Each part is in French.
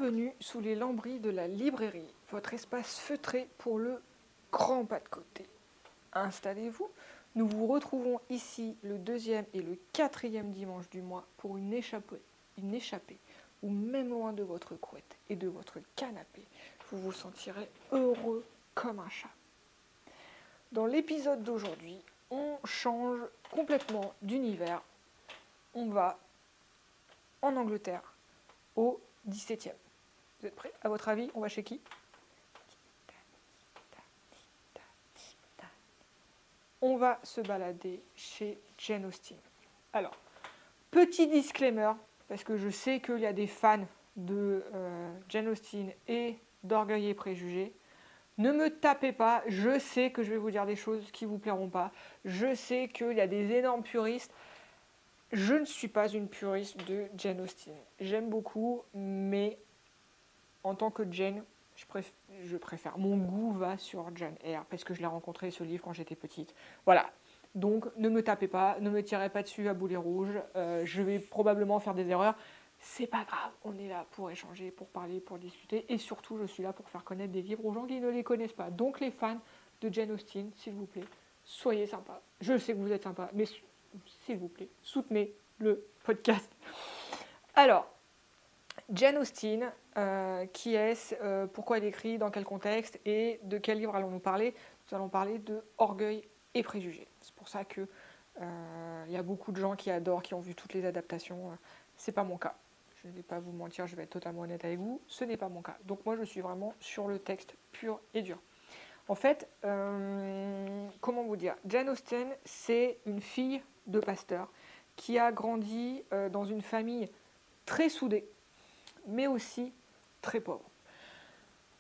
Bienvenue sous les lambris de la librairie, votre espace feutré pour le grand pas de côté. Installez-vous, nous vous retrouvons ici le 2e et le 4e dimanche du mois pour une échappée, ou même loin de votre couette et de votre canapé, vous vous sentirez heureux comme un chat. Dans l'épisode d'aujourd'hui, on change complètement d'univers. On va en Angleterre, au 17e. Vous êtes prêts? À votre avis, on va chez qui? On va se balader chez Jane Austen. Alors, petit disclaimer, parce que je sais qu'il y a des fans de Jane Austen et d'Orgueil et Préjugés. Ne me tapez pas, je sais que je vais vous dire des choses qui ne vous plairont pas. Je sais qu'il y a des énormes puristes. Je ne suis pas une puriste de Jane Austen. J'aime beaucoup, mais en tant que Jane, je préfère. Mon goût va sur Jane Eyre, parce que je l'ai rencontré ce livre quand j'étais petite. Voilà. Donc, ne me tapez pas, ne me tirez pas dessus à boulet rouge. Je vais probablement faire des erreurs. C'est pas grave, on est là pour échanger, pour parler, pour discuter. Et surtout, je suis là pour faire connaître des livres aux gens qui ne les connaissent pas. Donc, les fans de Jane Austen, s'il vous plaît, soyez sympas. Je sais que vous êtes sympas, mais s'il vous plaît, soutenez le podcast. Alors, Jane Austen, qui est-ce, pourquoi elle écrit, dans quel contexte et de quel livre allons-nous parler? Nous allons parler de Orgueil et Préjugés. C'est pour ça que y a beaucoup de gens qui adorent, qui ont vu toutes les adaptations. C'est pas mon cas. Je ne vais pas vous mentir, je vais être totalement honnête avec vous. Ce n'est pas mon cas. Donc moi, je suis vraiment sur le texte pur et dur. En fait, comment vous dire? Jane Austen, c'est une fille de pasteur qui a grandi dans une famille très soudée, mais aussi très pauvre.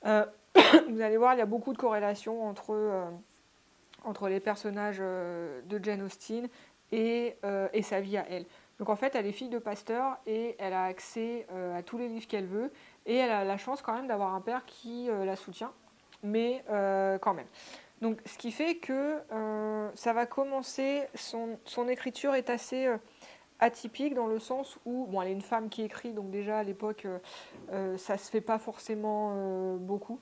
Vous allez voir, il y a beaucoup de corrélations entre les personnages de Jane Austen et sa vie à elle. Donc en fait, elle est fille de pasteur et elle a accès à tous les livres qu'elle veut, et elle a la chance quand même d'avoir un père qui la soutient, mais quand même. Donc ce qui fait que ça va commencer, son écriture est assez atypique dans le sens où, bon, elle est une femme qui écrit, donc déjà à l'époque, ça se fait pas forcément beaucoup.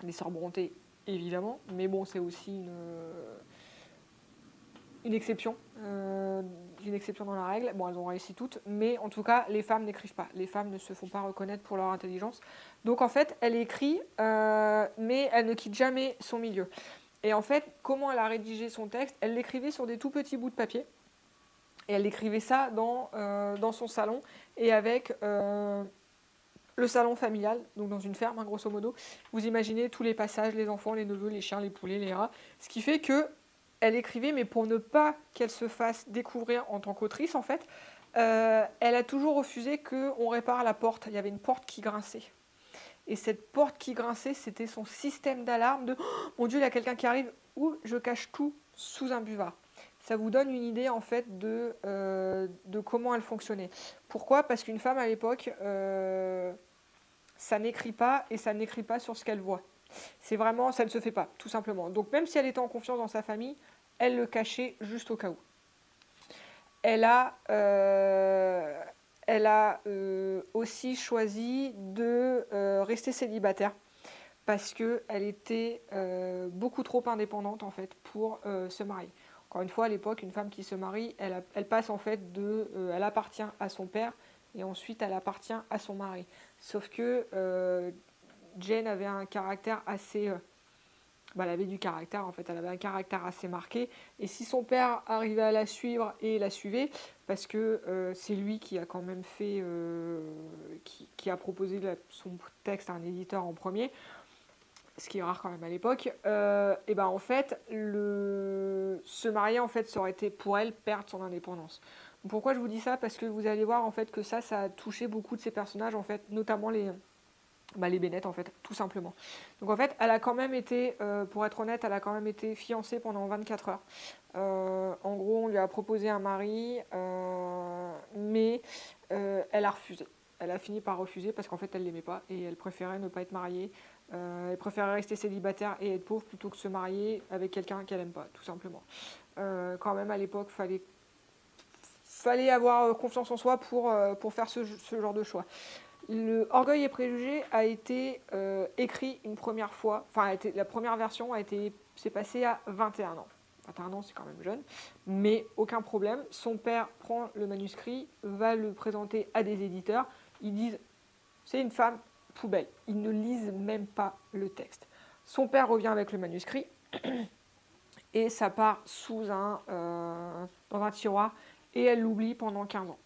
Les sœurs Brontë, évidemment, mais bon, c'est aussi une exception dans la règle. Bon, elles ont réussi toutes, mais en tout cas, les femmes n'écrivent pas. Les femmes ne se font pas reconnaître pour leur intelligence. Donc en fait, elle écrit, mais elle ne quitte jamais son milieu. Et en fait, comment elle a rédigé son texte? Elle l'écrivait sur des tout petits bouts de papier. Et elle écrivait ça dans son salon, et avec le salon familial, donc dans une ferme, hein, grosso modo. Vous imaginez tous les passages, les enfants, les neveux, les chiens, les poulets, les rats. Ce qui fait qu'elle écrivait, mais pour ne pas qu'elle se fasse découvrir en tant qu'autrice, en fait, elle a toujours refusé qu'on répare la porte. Il y avait une porte qui grinçait. Et cette porte qui grinçait, c'était son système d'alarme de « Oh, mon Dieu, il y a quelqu'un qui arrive !» ou « Je cache tout sous un buvard ». Ça vous donne une idée en fait de comment elle fonctionnait. Pourquoi? Parce qu'une femme à l'époque, ça n'écrit pas, et ça n'écrit pas sur ce qu'elle voit. C'est vraiment, ça ne se fait pas, tout simplement. Donc même si elle était en confiance dans sa famille, elle le cachait juste au cas où. Elle a aussi choisi de rester célibataire, parce qu'elle était beaucoup trop indépendante en fait pour se marier. Encore une fois, à l'époque, une femme qui se marie, elle passe en fait elle appartient à son père, et ensuite elle appartient à son mari. Sauf que Jane avait un caractère assez... elle avait du caractère en fait, elle avait un caractère assez marqué, et si son père arrivait à la suivre et la suivait, parce que c'est lui qui a quand même fait... qui a proposé son texte à un éditeur en premier, ce qui est rare quand même à l'époque, et ben en fait, se marier en fait, ça aurait été pour elle perdre son indépendance. Pourquoi je vous dis ça? Parce que vous allez voir en fait que ça a touché beaucoup de ces personnages en fait, notamment les Bennett en fait, tout simplement. Donc en fait, elle a quand même été, pour être honnête, elle a quand même été fiancée pendant 24 heures. En gros, on lui a proposé un mari, mais elle a refusé. Elle a fini par refuser parce qu'en fait, elle l'aimait pas et elle préférait ne pas être mariée. Elle préférait rester célibataire et être pauvre plutôt que se marier avec quelqu'un qu'elle aime pas, tout simplement. Quand même, à l'époque, fallait avoir confiance en soi pour faire ce genre de choix. Le Orgueil et Préjugés a été écrit une première fois, la première version s'est passée à 21 ans. 21 ans, c'est quand même jeune, mais aucun problème. Son père prend le manuscrit, va le présenter à des éditeurs. Ils disent, c'est une femme, poubelle. Ils ne lisent même pas le texte. Son père revient avec le manuscrit et ça part dans un tiroir et elle l'oublie pendant 15 ans.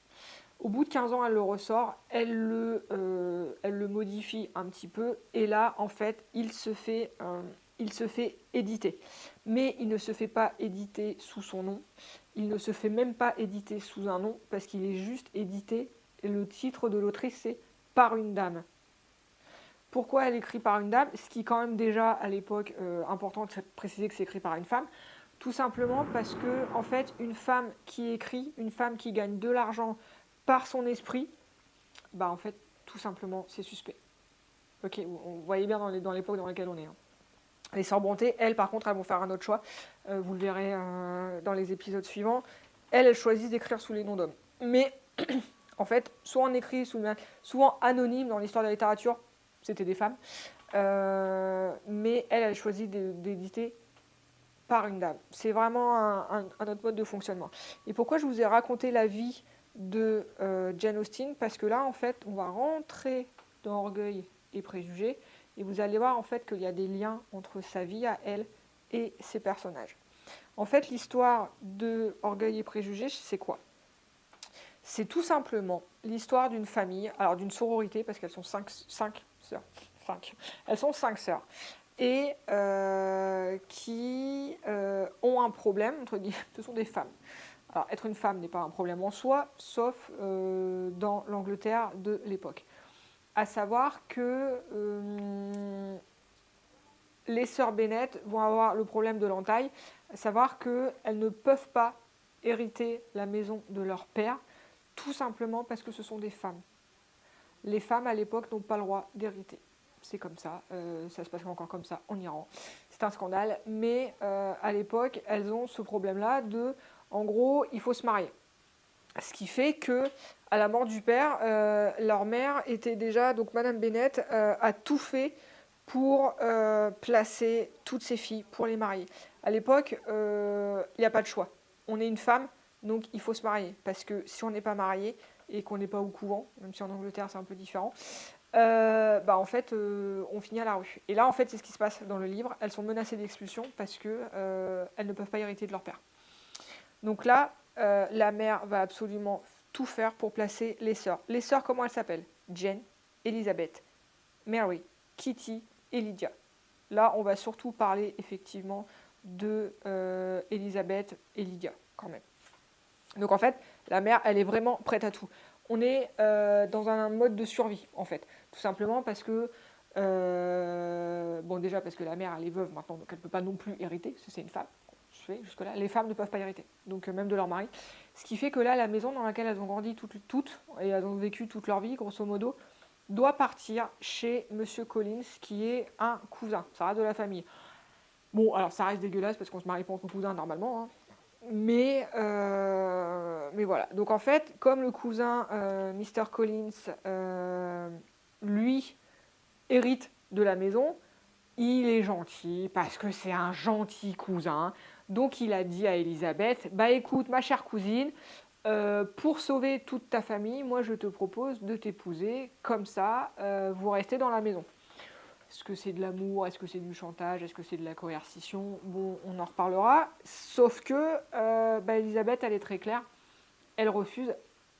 Au bout de 15 ans, elle le ressort, elle le modifie un petit peu, et là, en fait, il se fait éditer. Mais il ne se fait pas éditer sous son nom, il ne se fait même pas éditer sous un nom, parce qu'il est juste édité, et le titre de l'autrice, c'est « Par une dame ». Pourquoi elle écrit par une dame? Ce qui est quand même déjà, à l'époque, important de préciser que c'est écrit par une femme. Tout simplement parce que, en fait, une femme qui écrit, une femme qui gagne de l'argent par son esprit, bah en fait, tout simplement, c'est suspect. Ok, vous voyez bien dans l'époque dans laquelle on est. Hein. Les Sœurs Brontë, elles, par contre, elles vont faire un autre choix. Vous le verrez dans les épisodes suivants. Elles choisissent d'écrire sous les noms d'hommes. Mais, en fait, soit on écrit souvent anonyme dans l'histoire de la littérature, c'était des femmes. Mais elle choisit d'éditer par une dame. C'est vraiment un autre mode de fonctionnement. Et pourquoi je vous ai raconté la vie de Jane Austen? Parce que là, en fait, on va rentrer dans Orgueil et Préjugés, et vous allez voir en fait qu'il y a des liens entre sa vie à elle et ses personnages. En fait, l'histoire de Orgueil et Préjugés, c'est quoi? C'est tout simplement l'histoire d'une famille, alors d'une sororité, parce qu'elles sont 5 sœurs. 5. Elles sont 5 sœurs. Et qui ont un problème, entre guillemets, ce sont des femmes. Alors, être une femme n'est pas un problème en soi, sauf dans l'Angleterre de l'époque. À savoir que les sœurs Bennet vont avoir le problème de l'entaille, à savoir qu'elles ne peuvent pas hériter la maison de leur père, tout simplement parce que ce sont des femmes. Les femmes, à l'époque, n'ont pas le droit d'hériter. C'est comme ça, ça se passe encore comme ça en Iran. C'est un scandale, mais à l'époque, elles ont ce problème-là de, en gros, il faut se marier. Ce qui fait que, à la mort du père, leur mère était déjà, donc Madame Bennet, a tout fait pour placer toutes ses filles, pour les marier. À l'époque, il n'y a pas de choix. On est une femme, donc il faut se marier. Parce que si on n'est pas marié et qu'on n'est pas au couvent, même si en Angleterre c'est un peu différent, en fait, on finit à la rue. Et là, en fait, c'est ce qui se passe dans le livre. Elles sont menacées d'expulsion parce qu'elles ne peuvent pas hériter de leur père. Donc là, la mère va absolument tout faire pour placer les sœurs. Les sœurs, comment elles s'appellent? Jane, Elizabeth, Mary, Kitty et Lydia. Là, on va surtout parler effectivement de Elizabeth et Lydia, quand même. Donc en fait, la mère, elle est vraiment prête à tout. On est dans un mode de survie, en fait. Tout simplement parce que, déjà parce que la mère, elle est veuve maintenant, donc elle ne peut pas non plus hériter, parce que c'est une femme. Jusque-là, les femmes ne peuvent pas hériter, donc même de leur mari. Ce qui fait que là, la maison dans laquelle elles ont grandi toutes et elles ont vécu toute leur vie, grosso modo, doit partir chez Monsieur Collins, qui est un cousin. Ça reste de la famille. Bon, alors ça reste dégueulasse parce qu'on se marie pas entre cousins normalement, hein. Mais voilà. Donc en fait, comme le cousin Mr. Collins, lui, hérite de la maison, il est gentil parce que c'est un gentil cousin. Donc il a dit à Elisabeth, bah écoute ma chère cousine, pour sauver toute ta famille, moi je te propose de t'épouser, comme ça vous restez dans la maison. Est-ce que c'est de l'amour? Est-ce que c'est du chantage? Est-ce que c'est de la coercition? Bon, on en reparlera. Sauf que Elisabeth, elle est très claire. Elle refuse,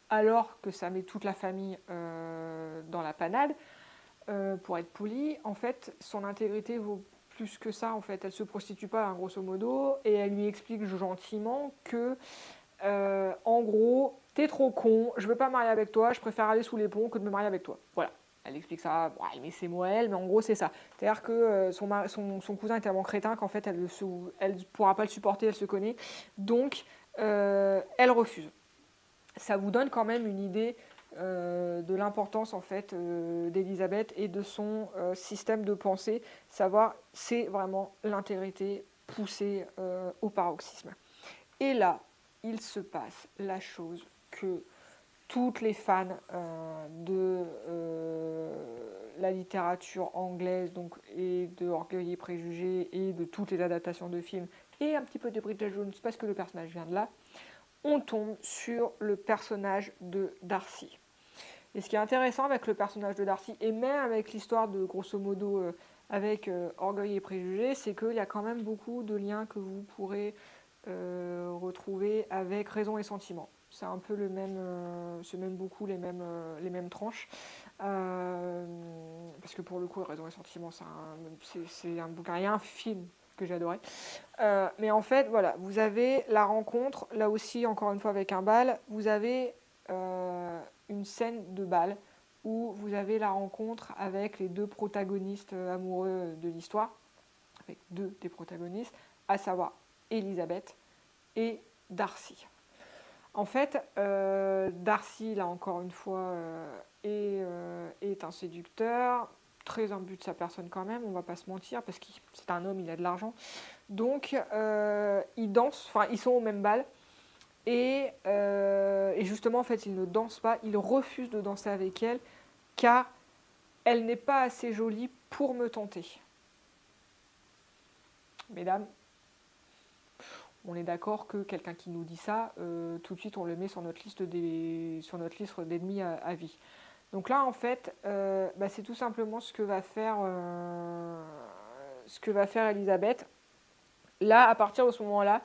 alors que ça met toute la famille dans la panade. Pour être polie, en fait, son intégrité vaut plus que ça. En fait, elle se prostitue pas, hein, grosso modo, et elle lui explique gentiment que, en gros, t'es trop con, je veux pas me marier avec toi, je préfère aller sous les ponts que de me marier avec toi. Voilà. Elle explique ça, bon, elle met ses mots à elle, mais en gros c'est ça. C'est-à-dire que son cousin est tellement crétin qu'en fait elle ne pourra pas le supporter, elle se connaît. Donc elle refuse. Ça vous donne quand même une idée de l'importance en fait d'Elisabeth et de son système de pensée. Savoir, c'est vraiment l'intégrité poussée au paroxysme. Et là, il se passe la chose que toutes les fans de la littérature anglaise donc, et de Orgueil et Préjugés et de toutes les adaptations de films et un petit peu de Bridget Jones parce que le personnage vient de là, on tombe sur le personnage de Darcy. Et ce qui est intéressant avec le personnage de Darcy, et même avec l'histoire de, grosso modo, avec Orgueil et Préjugés, c'est qu'il y a quand même beaucoup de liens que vous pourrez retrouver avec Raison et Sentiment. C'est un peu le même, c'est même beaucoup les mêmes tranches. Parce que pour le coup, Raison et Sentiment, c'est un bouquin et un film que j'ai adoré. Mais en fait, voilà, vous avez la rencontre, là aussi, encore une fois avec un bal, vous avez une scène de bal où vous avez la rencontre avec les deux protagonistes amoureux de l'histoire, avec deux des protagonistes, à savoir Elisabeth et Darcy. En fait, Darcy, là encore une fois, est un séducteur, très imbu de sa personne quand même, on va pas se mentir, parce que c'est un homme, il a de l'argent. Donc, ils dansent, enfin, ils sont au même bal, et justement, en fait, il ne danse pas, il refuse de danser avec elle, car elle n'est pas assez jolie pour me tenter. Mesdames, on est d'accord que quelqu'un qui nous dit ça, tout de suite, on le met sur notre liste d'ennemis à vie. Donc là, en fait, c'est tout simplement ce que va faire Elisabeth. Là, à partir de ce moment-là,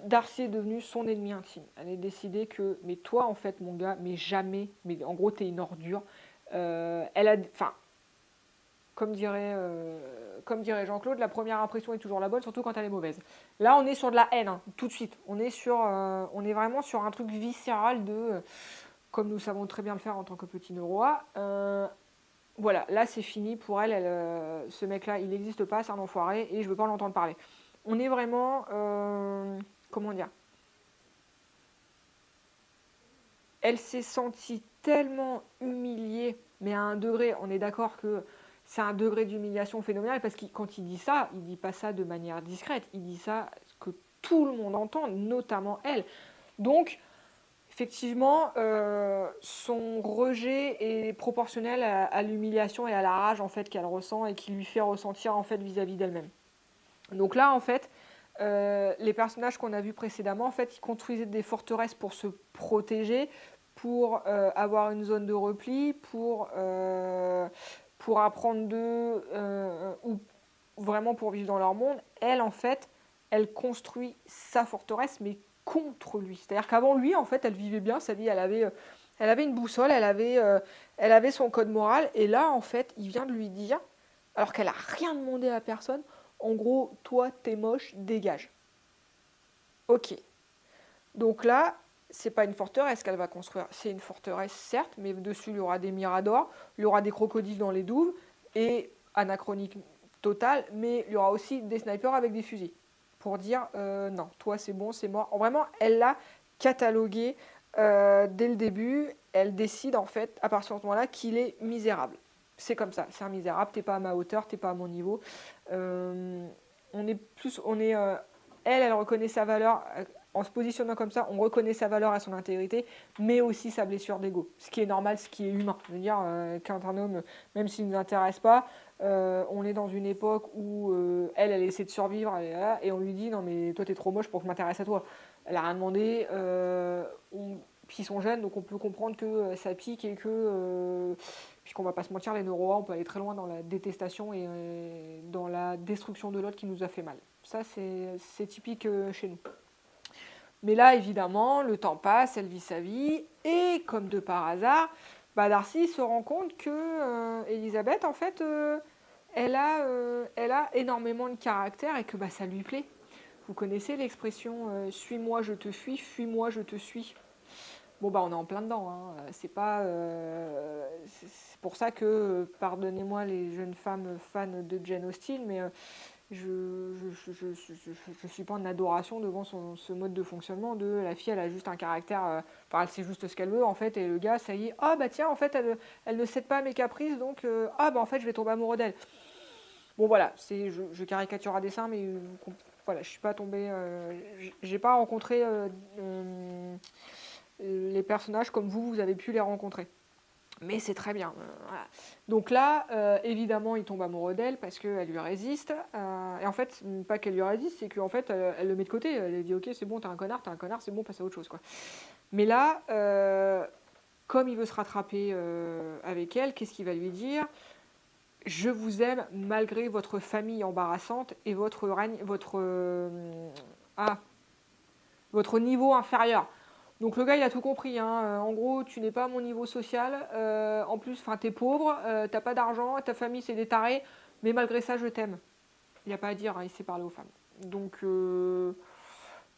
Darcy est devenu son ennemi intime. Elle a décidé que, mais toi, en fait, mon gars, mais jamais, mais en gros, t'es une ordure. Comme dirait Jean-Claude, la première impression est toujours la bonne, surtout quand elle est mauvaise. Là, on est sur de la haine, hein, tout de suite. On est vraiment sur un truc viscéral de, comme nous savons très bien le faire en tant que petit neuroa. Voilà, là, c'est fini pour elle. Ce mec-là, il n'existe pas, c'est un enfoiré, et je veux pas l'entendre parler. On est vraiment, comment dire, elle s'est sentie tellement humiliée, mais à un degré, on est d'accord que c'est un degré d'humiliation phénoménal, parce que quand il dit ça, il dit pas ça de manière discrète, il dit ça que tout le monde entend, notamment elle. Donc, effectivement, son rejet est proportionnel à l'humiliation et à la rage en fait qu'elle ressent et qui lui fait ressentir en fait vis-à-vis d'elle-même. Donc là, en fait, les personnages qu'on a vus précédemment, en fait, ils construisaient des forteresses pour se protéger, pour avoir une zone de repli, pour apprendre d'eux, ou vraiment pour vivre dans leur monde. Elle, en fait, elle construit sa forteresse, mais contre lui. C'est-à-dire qu'avant lui, en fait, elle vivait bien sa vie. Elle avait une boussole, elle avait son code moral. Et là, en fait, il vient de lui dire, alors qu'elle n'a rien demandé à personne, en gros, toi, t'es moche, dégage. Ok. Donc là, c'est pas une forteresse qu'elle va construire. C'est une forteresse, certes, mais dessus, il y aura des miradors, il y aura des crocodiles dans les douves, et anachronique total, mais il y aura aussi des snipers avec des fusils. Pour dire, non, toi, c'est bon, c'est mort. Vraiment, elle l'a catalogué dès le début. Elle décide, en fait, à partir de ce moment-là, qu'il est misérable. C'est comme ça, c'est un misérable, t'es pas à ma hauteur, t'es pas à mon niveau. On est plus, elle reconnaît sa valeur en se positionnant comme ça, on reconnaît sa valeur à son intégrité, mais aussi sa blessure d'ego, ce qui est normal, ce qui est humain. Je veux dire, quand un homme, même s'il ne nous intéresse pas, on est dans une époque où elle essaie de survivre, et on lui dit non mais toi t'es trop moche pour que je m'intéresse à toi. Elle a rien demandé. Puis ils sont jeunes, donc on peut comprendre que ça pique et que puisqu'on va pas se mentir, les neuroas, on peut aller très loin dans la détestation et dans la destruction de l'autre qui nous a fait mal. Ça, c'est typique chez nous. Mais là, évidemment, le temps passe, elle vit sa vie, et comme de par hasard, Darcy se rend compte que Elisabeth, en fait, elle a énormément de caractère et que ça lui plaît. Vous connaissez l'expression suis-moi, je te fuis, fuis-moi, je te suis. Bon, on est en plein dedans. Hein. C'est pour ça que, pardonnez-moi les jeunes femmes fans de Jane Austen, mais je ne suis pas en adoration devant ce mode de fonctionnement de la fille, elle a juste un caractère, elle sait juste ce qu'elle veut en fait, et le gars, ça y est, tiens, en fait, elle ne cède pas à mes caprices, donc en fait, je vais tomber amoureux d'elle. Bon voilà, je caricature à dessein, mais voilà, je suis pas tombée, j'ai pas rencontré les personnages comme vous avez pu les rencontrer. Mais c'est très bien. Voilà. Donc là, évidemment, il tombe amoureux d'elle parce qu'elle lui résiste. Et en fait, pas qu'elle lui résiste, c'est qu'en fait, elle le met de côté. Elle lui dit, ok, c'est bon, t'es un connard, c'est bon, passe à autre chose, quoi. Mais là, comme il veut se rattraper avec elle, qu'est-ce qu'il va lui dire? Je vous aime malgré votre famille embarrassante et votre règne, votre niveau inférieur. Donc le gars, il a tout compris. Hein. En gros, tu n'es pas à mon niveau social. En plus, t'es pauvre, t'as pas d'argent, ta famille, c'est des tarés. Mais malgré ça, je t'aime. Il n'y a pas à dire, hein, il sait parler aux femmes. Donc,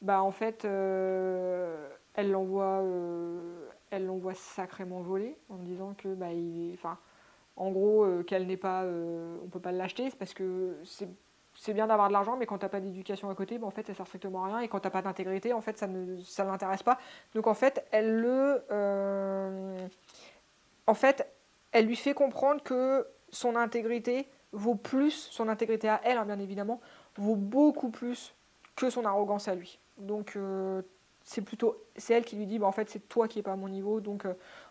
en fait, elle l'envoie sacrément voler en disant que, en gros, qu'elle n'est pas, on peut pas l'acheter, c'est parce que c'est bien d'avoir de l'argent, mais quand t'as pas d'éducation à côté, en fait, ça sert strictement à rien. Et quand t'as pas d'intégrité, en fait, ça ne l'intéresse pas. Donc, en fait, en fait, elle lui fait comprendre que son intégrité vaut plus, son intégrité à elle, hein, bien évidemment, vaut beaucoup plus que son arrogance à lui. Donc, c'est elle qui lui dit, en fait, c'est toi qui n'es pas à mon niveau, donc,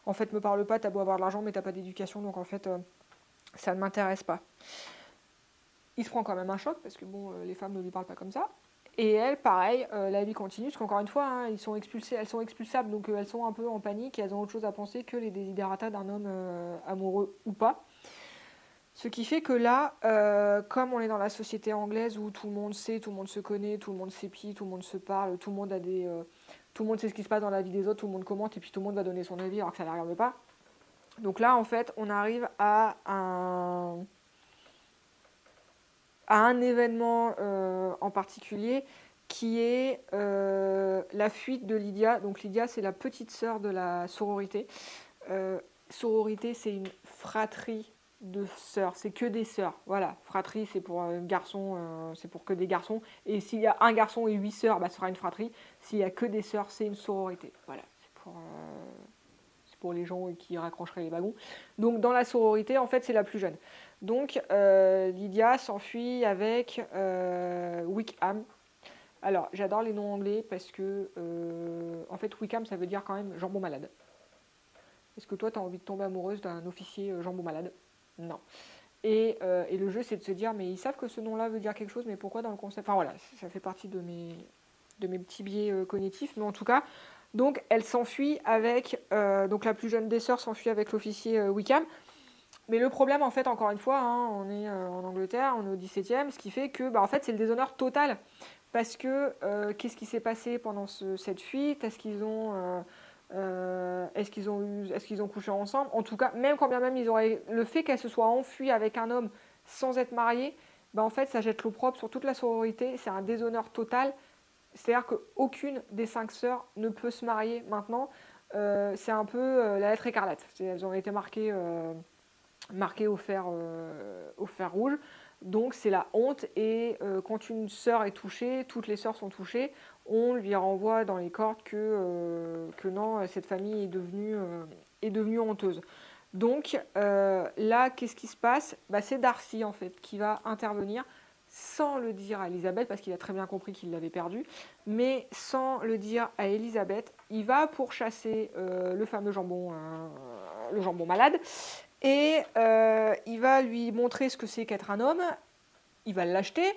en fait, me parle pas, t'as beau avoir de l'argent, mais t'as pas d'éducation, donc, en fait, ça ne m'intéresse pas. Il se prend quand même un choc, parce que, les femmes ne lui parlent pas comme ça. Et elle, pareil, la vie continue, parce qu'encore une fois, hein, elles sont expulsables, donc elles sont un peu en panique, et elles ont autre chose à penser que les desiderata d'un homme amoureux ou pas. Ce qui fait que là, comme on est dans la société anglaise où tout le monde sait, tout le monde se connaît, tout le monde s'épie, tout le monde se parle, tout le monde sait ce qui se passe dans la vie des autres, tout le monde commente, et puis tout le monde va donner son avis alors que ça ne la regarde pas. Donc là, en fait, on arrive à un événement en particulier qui est la fuite de Lydia. Donc Lydia, c'est la petite sœur de la sororité. Sororité, c'est une fratrie de sœurs, c'est que des sœurs. Voilà, fratrie, c'est pour garçons, c'est pour que des garçons. Et s'il y a un garçon et 8 sœurs, ce sera une fratrie. S'il y a que des sœurs, c'est une sororité. Voilà, c'est pour les gens qui raccrocheraient les wagons. Donc dans la sororité, en fait, c'est la plus jeune. Donc Lydia s'enfuit avec Wickham. Alors j'adore les noms anglais parce que en fait Wickham ça veut dire quand même jambon malade. Est-ce que toi tu as envie de tomber amoureuse d'un officier jambon malade? Non. Et le jeu c'est de se dire mais ils savent que ce nom-là veut dire quelque chose mais pourquoi dans le concept? Enfin voilà, ça fait partie de mes petits biais cognitifs, mais en tout cas, donc elle s'enfuit avec, donc la plus jeune des sœurs s'enfuit avec l'officier Wickham. Mais le problème, en fait, encore une fois, hein, on est en Angleterre, on est au XVIIe, ce qui fait que, en fait, c'est le déshonneur total. Parce que, qu'est-ce qui s'est passé pendant cette fuite? Est-ce qu'ils ont couché ensemble? En tout cas, même quand bien même ils auraient... Le fait qu'elle se soit enfuie avec un homme sans être mariée, en fait, ça jette l'opprobre sur toute la sororité. C'est un déshonneur total. C'est-à-dire qu'aucune des 5 sœurs ne peut se marier maintenant. C'est un peu la lettre écarlate. Elles ont été marquées au fer rouge. Donc c'est la honte et quand une sœur est touchée, toutes les sœurs sont touchées, on lui renvoie dans les cordes que non, cette famille est devenue honteuse. Donc là, qu'est-ce qui se passe? C'est Darcy en fait qui va intervenir sans le dire à Elisabeth, parce qu'il a très bien compris qu'il l'avait perdue, mais sans le dire à Elisabeth, il va pourchasser le fameux jambon malade, et il va lui montrer ce que c'est qu'être un homme, il va l'acheter,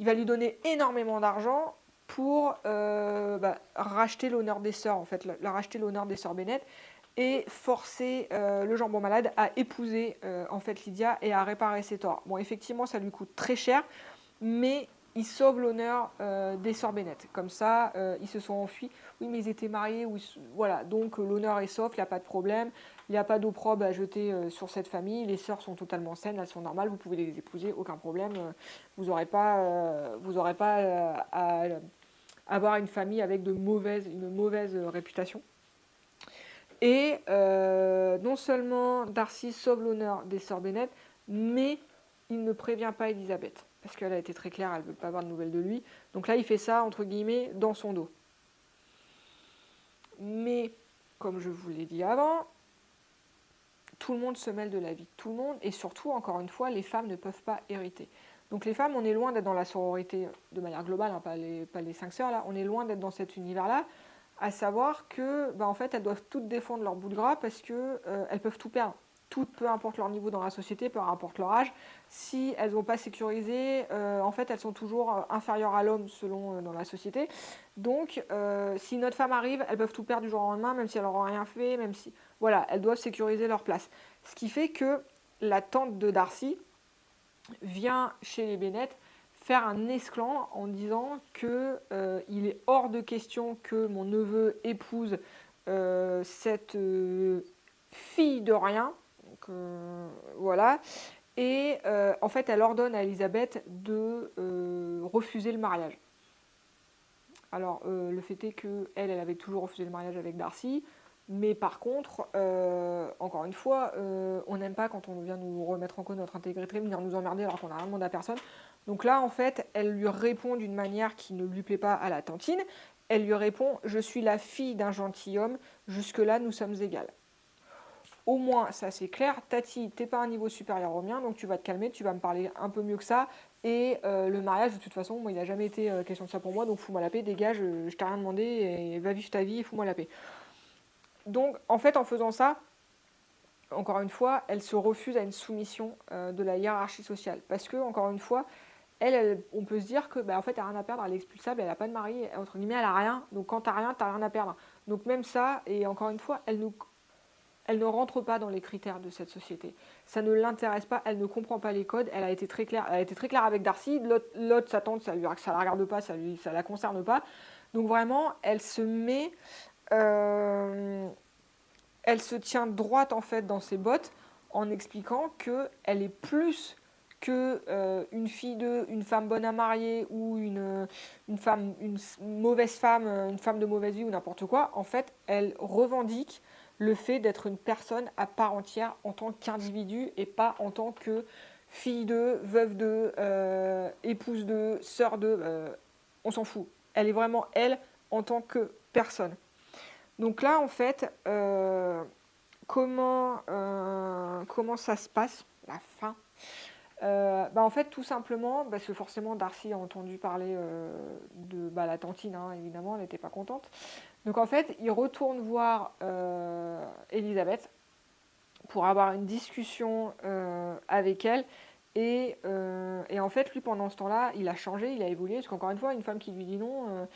il va lui donner énormément d'argent pour racheter l'honneur des sœurs, en fait, racheter l'honneur des sœurs Bennett, et forcer le jambon malade à épouser en fait Lydia et à réparer ses torts. Bon, effectivement, ça lui coûte très cher, mais il sauve l'honneur des sœurs Bennett. Comme ça, ils se sont enfuis. Oui, mais ils étaient mariés. Voilà, donc l'honneur est sauf, il n'y a pas de problème. Il n'y a pas d'opprobre à jeter sur cette famille. Les sœurs sont totalement saines, elles sont normales. Vous pouvez les épouser, aucun problème. Vous n'aurez pas, à avoir une famille avec une mauvaise réputation. Et non seulement Darcy sauve l'honneur des sœurs Bennett, mais il ne prévient pas Elisabeth. Parce qu'elle a été très claire, elle ne veut pas avoir de nouvelles de lui. Donc là, il fait ça, entre guillemets, dans son dos. Mais, comme je vous l'ai dit avant, tout le monde se mêle de la vie de tout le monde. Et surtout, encore une fois, les femmes ne peuvent pas hériter. Donc les femmes, on est loin d'être dans la sororité de manière globale, hein, pas les 5 sœurs, là. On est loin d'être dans cet univers-là. à savoir que en fait elles doivent toutes défendre leur bout de gras parce que elles peuvent tout perdre. Toutes, peu importe leur niveau dans la société, peu importe leur âge, si elles n'ont pas sécurisé, en fait elles sont toujours inférieures à l'homme selon dans la société. Donc si notre femme arrive, elles peuvent tout perdre du jour au lendemain, même si elles n'auront rien fait, même si voilà, elles doivent sécuriser leur place. Ce qui fait que la tante de Darcy vient chez les Bennett faire un esclandre en disant que il est hors de question que mon neveu épouse cette fille de rien. Donc, voilà. Et en fait, elle ordonne à Elisabeth de refuser le mariage. Alors, le fait est qu'elle avait toujours refusé le mariage avec Darcy. Mais par contre, encore une fois, on n'aime pas quand on vient nous remettre en cause notre intégrité, venir nous emmerder alors qu'on n'a rien demandé à personne. Donc là, en fait, elle lui répond d'une manière qui ne lui plaît pas à la tantine. Elle lui répond « Je suis la fille d'un gentilhomme, jusque-là nous sommes égales ». Au moins, ça c'est clair. Tati, t'es pas un niveau supérieur au mien, donc tu vas te calmer, tu vas me parler un peu mieux que ça. Et le mariage, de toute façon, moi, il n'a jamais été question de ça pour moi, donc fous-moi la paix, dégage, je t'ai rien demandé, et va vivre ta vie et fous-moi la paix. Donc, en fait, en faisant ça, encore une fois, elle se refuse à une soumission de la hiérarchie sociale. Parce que, encore une fois, on peut se dire que, en fait, elle n'a rien à perdre, elle est expulsable, elle n'a pas de mari, entre guillemets, elle n'a rien. Donc, quand t'as rien à perdre. Donc, même ça, et encore une fois, elle ne rentre pas dans les critères de cette société. Ça ne l'intéresse pas, elle ne comprend pas les codes, elle a été très claire avec Darcy, l'autre sa tante, ça la regarde pas, ça la concerne pas. Donc, vraiment, elle se met... elle se tient droite en fait dans ses bottes en expliquant qu'elle est plus que une femme bonne à marier ou une mauvaise femme, une femme de mauvaise vie ou n'importe quoi. En fait, elle revendique le fait d'être une personne à part entière en tant qu'individu et pas en tant que fille de, veuve de, épouse de, sœur de. On s'en fout. Elle est vraiment elle en tant que personne. Donc là, en fait, comment ça se passe, la fin en fait, tout simplement, parce que forcément, Darcy a entendu parler de la tantine, hein, évidemment, elle n'était pas contente. Donc en fait, il retourne voir Elisabeth pour avoir une discussion avec elle. Et en fait, lui, pendant ce temps-là, il a changé, il a évolué, parce qu'encore une fois, une femme qui lui dit non,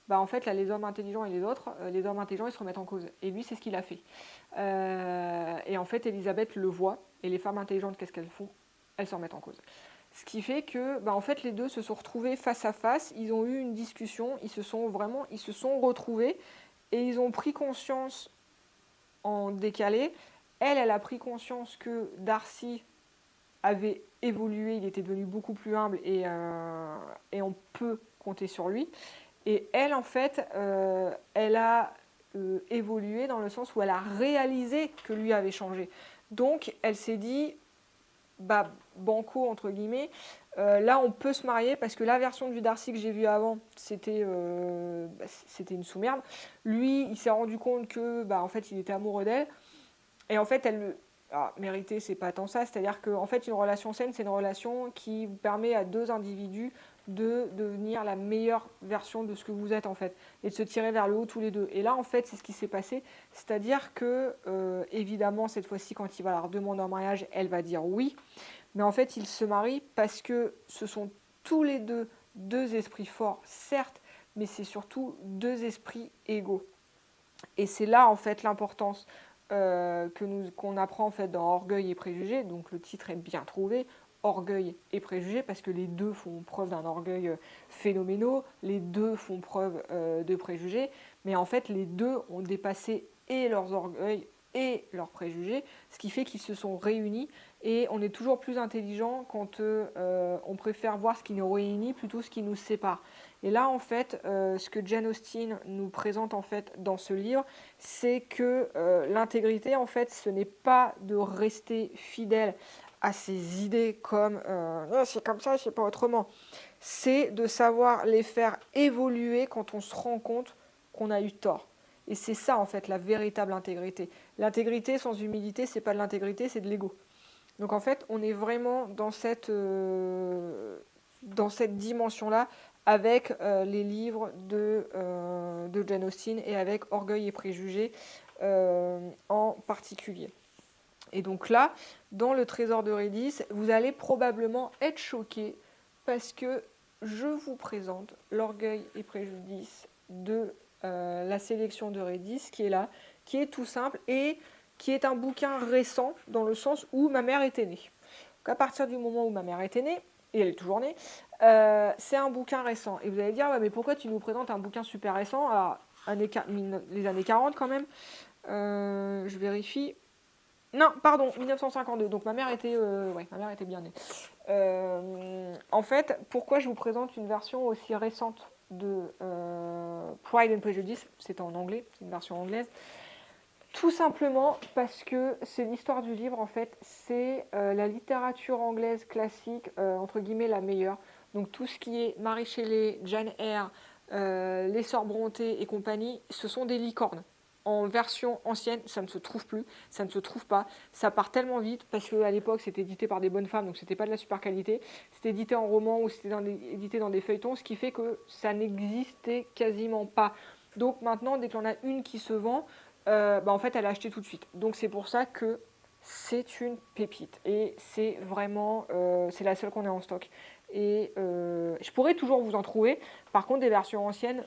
en fait, là, les hommes intelligents et les autres, les hommes intelligents, ils se remettent en cause. Et lui, c'est ce qu'il a fait. Et en fait, Elisabeth le voit, et les femmes intelligentes, qu'est-ce qu'elles font? Elles s'en remettent en cause. Ce qui fait que, en fait, les deux se sont retrouvés face à face, ils ont eu une discussion, ils se sont retrouvés, et ils ont pris conscience en décalé. Elle a pris conscience que Darcy avait évolué, il était devenu beaucoup plus humble et on peut compter sur lui. Et elle, en fait, elle a évolué dans le sens où elle a réalisé que lui avait changé. Donc, elle s'est dit, banco, entre guillemets, là, on peut se marier parce que la version du Darcy que j'ai vue avant, c'était une sous-merde. Lui, il s'est rendu compte que, en fait, il était amoureux d'elle. Et en fait, mériter, c'est pas tant ça. C'est-à-dire qu'en fait, une relation saine, c'est une relation qui vous permet à deux individus de devenir la meilleure version de ce que vous êtes, en fait, et de se tirer vers le haut tous les deux. Et là, en fait, c'est ce qui s'est passé. C'est-à-dire que, évidemment, cette fois-ci, quand il va la redemander en mariage, elle va dire oui. Mais en fait, ils se marient parce que ce sont tous les deux esprits forts, certes, mais c'est surtout deux esprits égaux. Et c'est là, en fait, l'importance qu'on apprend en fait dans Orgueil et Préjugés. Donc le titre est bien trouvé, Orgueil et Préjugés, parce que les deux font preuve d'un orgueil phénoménal, les deux font preuve de préjugés, mais en fait les deux ont dépassé et leurs orgueils et leurs préjugés, ce qui fait qu'ils se sont réunis, et on est toujours plus intelligent quand on préfère voir ce qui nous réunit plutôt ce qui nous sépare. Et là, en fait, ce que Jane Austen nous présente en fait dans ce livre, c'est que l'intégrité, en fait, ce n'est pas de rester fidèle à ses idées comme c'est comme ça, c'est pas autrement. C'est de savoir les faire évoluer quand on se rend compte qu'on a eu tort. Et c'est ça, en fait, la véritable intégrité. L'intégrité sans humilité, c'est pas de l'intégrité, c'est de l'ego. Donc, en fait, on est vraiment dans cette dimension-là, avec les livres de Jane Austen et avec Orgueil et préjugés en particulier. Et donc là, dans le Trésor d'Eurydice, vous allez probablement être choqués parce que je vous présente l'Orgueil et préjudice de la sélection d'Eurydice qui est là, qui est tout simple et qui est un bouquin récent dans le sens où ma mère était née. Donc à partir du moment où ma mère était née, et elle est toujours née, c'est un bouquin récent. Et vous allez dire, ouais, mais pourquoi tu nous présentes un bouquin super récent à les années 40 quand même je vérifie. Non, pardon, 1952. Donc ma mère était bien née. En fait, pourquoi je vous présente une version aussi récente de Pride and Prejudice, c'est en anglais, c'est une version anglaise. Tout simplement parce que c'est l'histoire du livre, en fait, c'est la littérature anglaise classique, entre guillemets la meilleure. Donc tout ce qui est Mary Shelley, Jane Eyre, les Sœurs Brontë et compagnie, ce sont des licornes. En version ancienne, ça ne se trouve plus, ça ne se trouve pas, ça part tellement vite parce qu'à l'époque c'était édité par des bonnes femmes, donc c'était pas de la super qualité, c'était édité en roman ou c'était édité dans des feuilletons, ce qui fait que ça n'existait quasiment pas. Donc maintenant, dès qu'il y en a une qui se vend, en fait elle a acheté tout de suite. Donc c'est pour ça que c'est une pépite et c'est vraiment, c'est la seule qu'on ait en stock. Et je pourrais toujours vous en trouver. Par contre, des versions anciennes,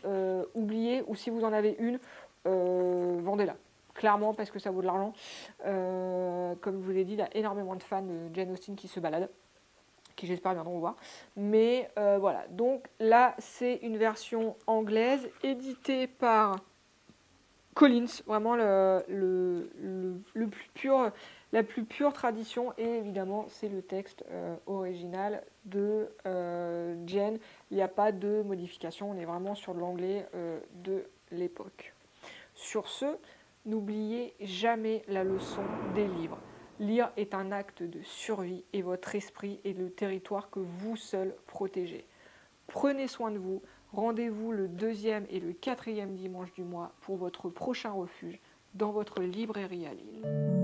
oubliez, ou si vous en avez une, vendez-la. Clairement, parce que ça vaut de l'argent. Comme je vous l'ai dit, il y a énormément de fans de Jane Austen qui se baladent, qui j'espère viendront voir. Mais voilà, donc là, c'est une version anglaise, éditée par Collins, vraiment le plus pur, la plus pure tradition. Et évidemment, c'est le texte original de Jane. Il n'y a pas de modification, on est vraiment sur l'anglais de l'époque. Sur ce, n'oubliez jamais la leçon des livres. Lire est un acte de survie et votre esprit est le territoire que vous seul protégez. Prenez soin de vous. Rendez-vous le 2e et le 4e dimanche du mois pour votre prochain refuge dans votre librairie à Lille.